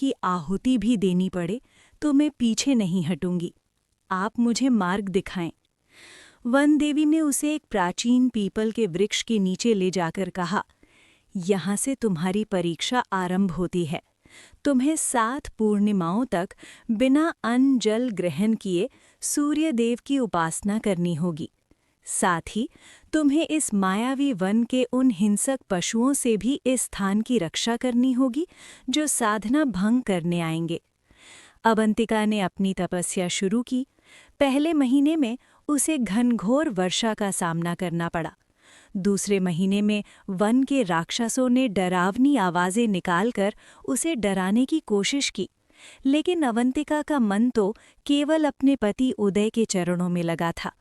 की आहुति भी देनी पड़े तो मैं पीछे नहीं हटूंगी। आप मुझे मार्ग दिखाएं। वन देवी ने उसे एक प्राचीन पीपल के वृक्ष के नीचे ले जाकर कहा, यहाँ से तुम्हारी परीक्षा आरंभ होती है। तुम्हें 7 पूर्णिमाओं तक बिना अन्न जल ग्रहण किए सूर्य देव की उपासना करनी होगी। साथ ही तुम्हें इस मायावी वन के उन हिंसक पशुओं से भी इस स्थान की रक्षा करनी होगी जो साधना भंग करने आएंगे। अवंतिका ने अपनी तपस्या शुरू की। पहले महीने में उसे घनघोर वर्षा का सामना करना पड़ा। दूसरे महीने में वन के राक्षसों ने डरावनी आवाजें निकालकर उसे डराने की कोशिश की, लेकिन अवंतिका का मन तो केवल अपने पति उदय के चरणों में लगा था।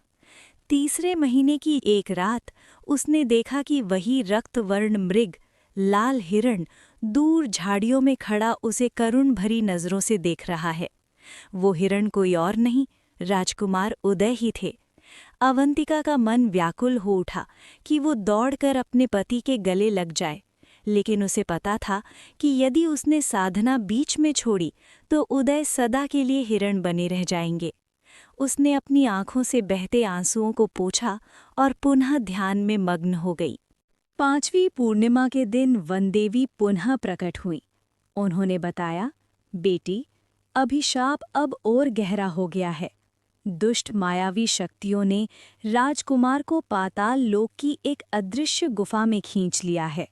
तीसरे महीने की एक रात उसने देखा कि वही रक्तवर्ण मृग, लाल हिरण, दूर झाड़ियों में खड़ा उसे करुण भरी नजरों से देख रहा है। वो हिरण कोई और नहीं, राजकुमार उदय ही थे। अवंतिका का मन व्याकुल हो उठा कि वो दौड़कर अपने पति के गले लग जाए, लेकिन उसे पता था कि यदि उसने साधना बीच में छोड़ी तो उदय सदा के लिए हिरण बने रह जाएंगे। उसने अपनी आंखों से बहते आंसुओं को पोंछा और पुनः ध्यान में मग्न हो गई। 5वीं पूर्णिमा के दिन वनदेवी पुनः प्रकट हुई। उन्होंने बताया, बेटी, अभिशाप अब और गहरा हो गया है। दुष्ट मायावी शक्तियों ने राजकुमार को पाताल लोक की एक अदृश्य गुफा में खींच लिया है।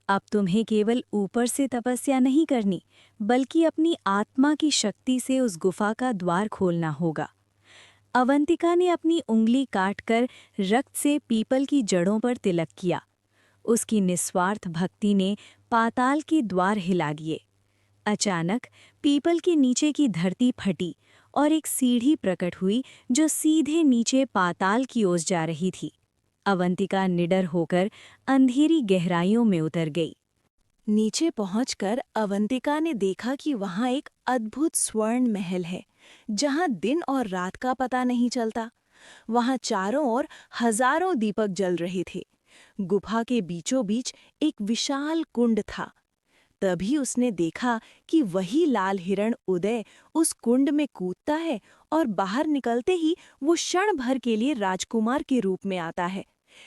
अब तुम्हें केवल ऊपर से तपस्या नहीं करनी, बल्कि अपनी आत्मा की शक्ति से उस गुफा का द्वार खोलना होगा। अवंतिका ने अपनी उंगली काटकर रक्त से पीपल की जड़ों पर तिलक किया। उसकी निस्वार्थ भक्ति ने पाताल के द्वार हिला दिए। अचानक पीपल के नीचे की धरती फटी और एक सीढ़ी प्रकट हुई जो सीधे नीचे पाताल की ओर जा रही थी। अवंतिका निडर होकर अंधेरी गहराइयों में उतर गई। नीचे पहुंचकर अवंतिका ने देखा कि वहां एक अद्भुत स्वर्ण महल है, जहां दिन और रात का पता नहीं चलता। वहां चारों ओर हजारों दीपक जल रहे थे। गुफा के बीचों बीच एक विशाल कुंड था। तभी उसने देखा कि वही लाल हिरण उदय उस कुंड में कूदता है और बाहर निकलते ही वो क्षण भर के लिए राजकुमार के रूप में आता है।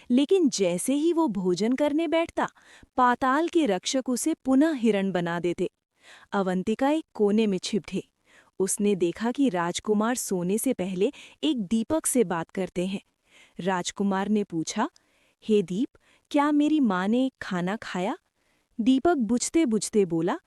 लेकिन जैसे ही वो भोजन करने बैठता, पाताल के रक्षक उसे पुनः हिरण बना देते। अवंतिका एक कोने में छिप थी। उसने देखा कि राजकुमार सोने से पहले एक दीपक से बात करते हैं। राजकुमार ने पूछा, हे दीप, क्या मेरी माँ ने खाना खाया? दीपक बुझते बुझते बोला,